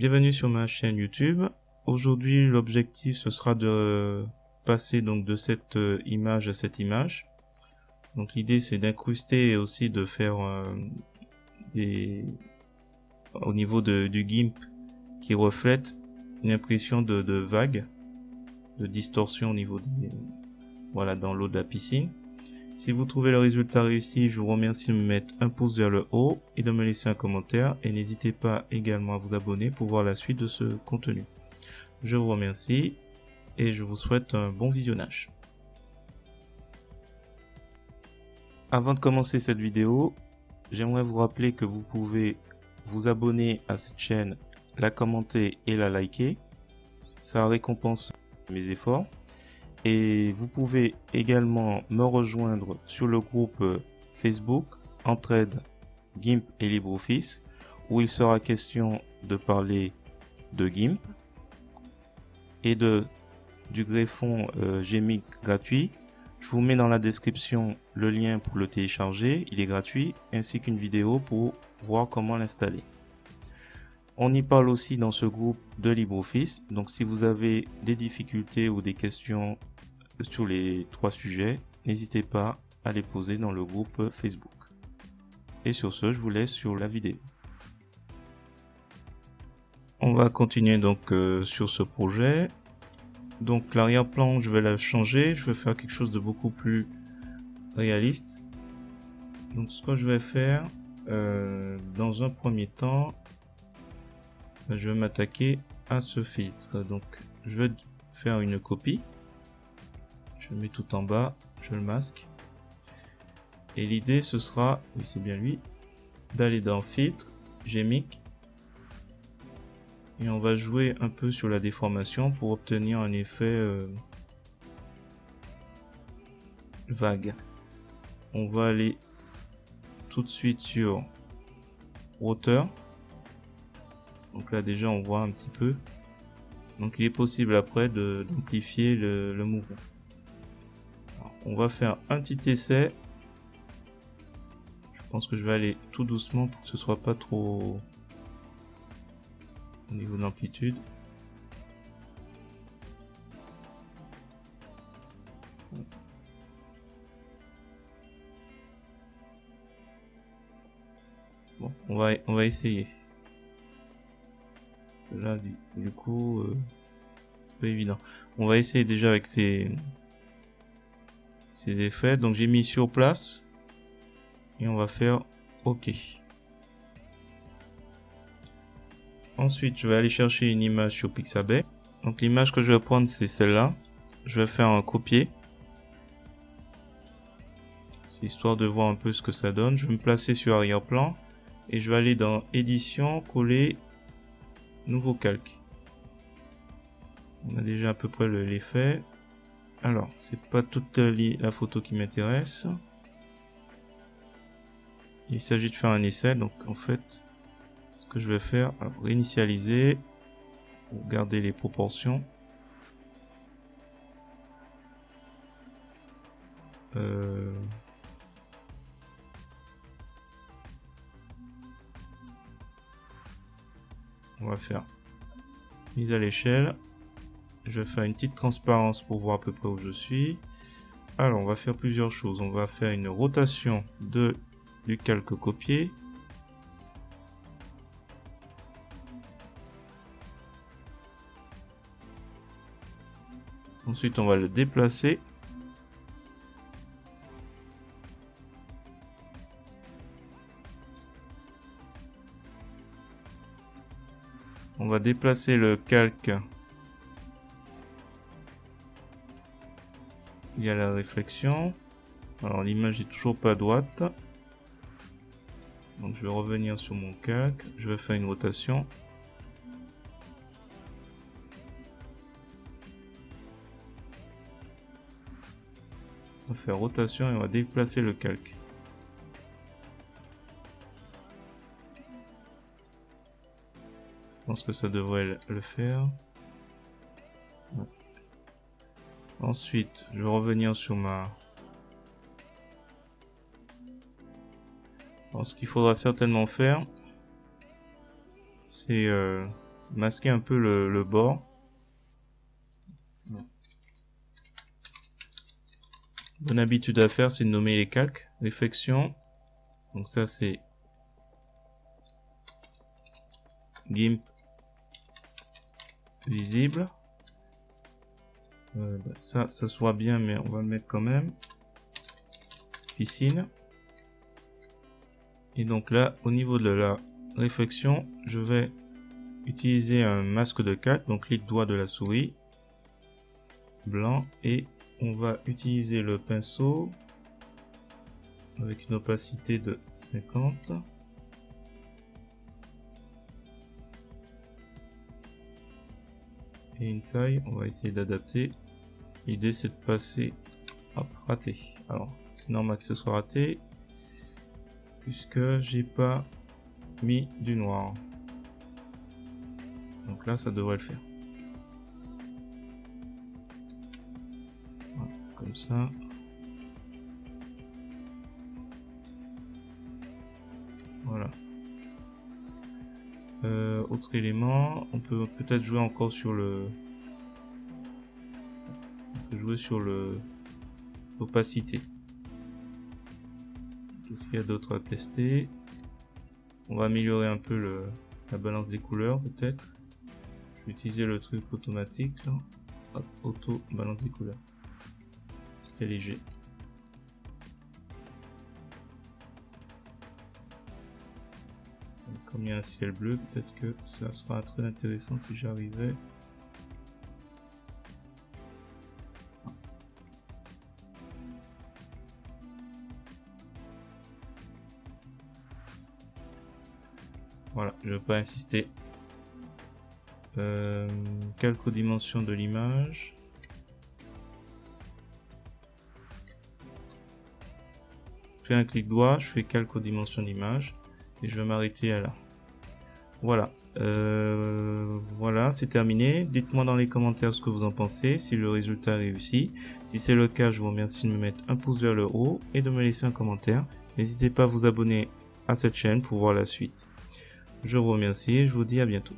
Bienvenue sur ma chaîne YouTube. Aujourd'hui, l'objectif ce sera de passer donc de cette image à cette image. Donc l'idée c'est d'incruster et aussi de faire au niveau du GIMP qui reflète une impression de vague, de distorsion au niveau voilà, dans l'eau de la piscine. Si vous trouvez le résultat réussi, je vous remercie de me mettre un pouce vers le haut et de me laisser un commentaire. Et n'hésitez pas également à vous abonner pour voir la suite de ce contenu. Je vous remercie et je vous souhaite un bon visionnage. Avant de commencer cette vidéo, j'aimerais vous rappeler que vous pouvez vous abonner à cette chaîne, la commenter et la liker. Ça récompense mes efforts. Et vous pouvez également me rejoindre sur le groupe Facebook Entraide GIMP et LibreOffice, où il sera question de parler de GIMP et du greffon GMIC gratuit. Je vous mets dans la description le lien pour le télécharger, il est gratuit, ainsi qu'une vidéo pour voir comment l'installer. On y parle aussi dans ce groupe de LibreOffice, donc si vous avez des difficultés ou des questions sur les 3 sujets, n'hésitez pas à les poser dans le groupe Facebook. Et sur ce, je vous laisse sur la vidéo. On va continuer donc sur ce projet. Donc l'arrière-plan, je vais la changer, je vais faire quelque chose de beaucoup plus réaliste. Donc ce que je vais faire, dans un premier temps, je vais m'attaquer à ce filtre. Donc je vais faire une copie. Je le mets tout en bas, je le masque. Et l'idée ce sera, oui c'est bien lui, d'aller dans filtre, GMIC. Et on va jouer un peu sur la déformation pour obtenir un effet vague. On va aller tout de suite sur hauteur. Donc là déjà on voit un petit peu. Donc il est possible après d'amplifier le mouvement. Alors, on va faire un petit essai. Je pense que je vais aller tout doucement pour que ce soit pas trop au niveau de l'amplitude. Bon, on va essayer. Là, du coup, c'est pas évident. On va essayer déjà avec ces effets. Donc j'ai mis sur place et on va faire OK. Ensuite, je vais aller chercher une image sur Pixabay. Donc l'image que je vais prendre, c'est celle-là. Je vais faire un copier. C'est histoire de voir un peu ce que ça donne. Je vais me placer sur arrière-plan et je vais aller dans édition, coller, nouveau calque. On a déjà à peu près l'effet. Alors, c'est pas toute la photo qui m'intéresse. Il s'agit de faire un essai, donc en fait, ce que je vais faire, réinitialiser, pour garder les proportions. On va faire mise à l'échelle. Je vais faire une petite transparence pour voir à peu près où je suis. Alors, on va faire plusieurs choses. On va faire une rotation du calque copié. Ensuite, on va le déplacer. On va déplacer le calque via la réflexion. Alors l'image est toujours pas droite. Donc je vais revenir sur mon calque. Je vais faire une rotation. On va faire rotation et on va déplacer le calque. Je pense que ça devrait le faire. Ouais. Ensuite, je vais revenir sur Alors, ce qu'il faudra certainement faire, c'est masquer un peu le bord. Bonne habitude à faire, c'est de nommer les calques. Réflexion. Donc ça c'est GIMP visible. Ça soit bien, mais on va le mettre quand même. Piscine. Et donc là, au niveau de la réflexion, je vais utiliser un masque de calque, donc clic droit de la souris, blanc, et on va utiliser le pinceau avec une opacité de 50. Et une taille, on va essayer d'adapter. L'idée c'est de passer, hop, raté. Alors c'est normal que ce soit raté puisque j'ai pas mis du noir. Donc là ça devrait le faire. Voilà, comme ça. Voilà. Autre élément, on peut peut-être jouer encore sur le... On peut jouer sur l'opacité. Qu'est-ce qu'il y a d'autre à tester? On va améliorer un peu la balance des couleurs peut-être. Je vais utiliser le truc automatique là. Hop, auto balance des couleurs. C'était léger. Comme il y a un ciel bleu, peut-être que ça sera très intéressant si j'arrivais. Voilà, je ne vais pas insister. Calque aux dimensions de l'image. Je fais un clic droit, je fais calque aux dimensions d'image et je vais m'arrêter à là. Voilà, voilà, c'est terminé. Dites-moi dans les commentaires ce que vous en pensez, si le résultat est réussi. Si c'est le cas, je vous remercie de me mettre un pouce vers le haut et de me laisser un commentaire. N'hésitez pas à vous abonner à cette chaîne pour voir la suite. Je vous remercie et je vous dis à bientôt.